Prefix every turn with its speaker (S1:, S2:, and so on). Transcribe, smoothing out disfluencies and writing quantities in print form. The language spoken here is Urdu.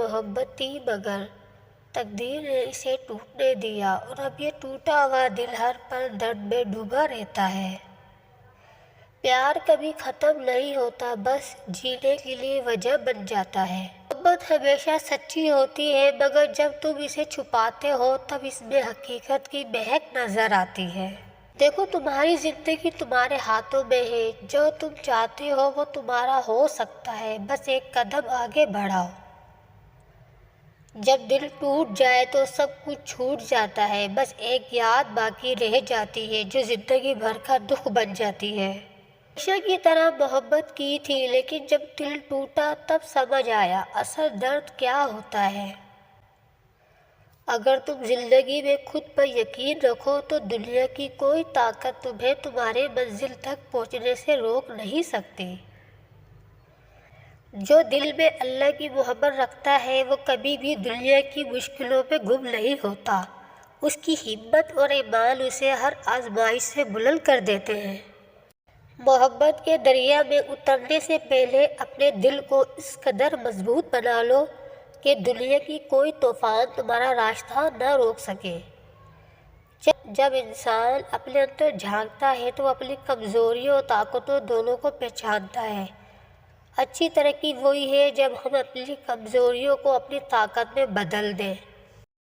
S1: محبت تھی مگر تقدیر نے اسے ٹوٹنے دیا، اور اب یہ ٹوٹا ہوا دل ہر پل درد میں ڈوبا رہتا ہے۔ پیار کبھی ختم نہیں ہوتا، بس جینے کے لیے وجہ بن جاتا ہے۔ محبت ہمیشہ سچی ہوتی ہے، مگر جب تم اسے چھپاتے ہو تب اس میں حقیقت کی مہک نظر آتی ہے۔ دیکھو، تمہاری زندگی تمہارے ہاتھوں میں ہے، جو تم چاہتے ہو وہ تمہارا ہو سکتا ہے، بس ایک قدم آگے بڑھاؤ۔ جب دل ٹوٹ جائے تو سب کچھ چھوٹ جاتا ہے، بس ایک یاد باقی رہ جاتی ہے جو زندگی بھر کا دکھ بن جاتی ہے۔ ہمیشہ کی طرح محبت کی تھی، لیکن جب دل ٹوٹا تب سمجھ آیا اصل درد کیا ہوتا ہے۔ اگر تم زندگی میں خود پر یقین رکھو تو دنیا کی کوئی طاقت تمہیں تمہارے منزل تک پہنچنے سے روک نہیں سکتی۔ جو دل میں اللہ کی محبت رکھتا ہے وہ کبھی بھی دنیا کی مشکلوں میں گم نہیں ہوتا۔ اس کی ہمت اور ایمان اسے ہر آزمائش سے بلند کر دیتے ہیں۔ محبت کے دریا میں اترنے سے پہلے اپنے دل کو اس قدر مضبوط بنا لو کہ دنیا کی کوئی طوفان تمہارا راستہ نہ روک سکے۔ جب انسان اپنے اندر جھانکتا ہے تو وہ اپنی کمزوریوں اور طاقتوں دونوں کو پہچانتا ہے۔ اچھی ترقی وہی ہے جب ہم اپنی کمزوریوں کو اپنی طاقت میں بدل دیں۔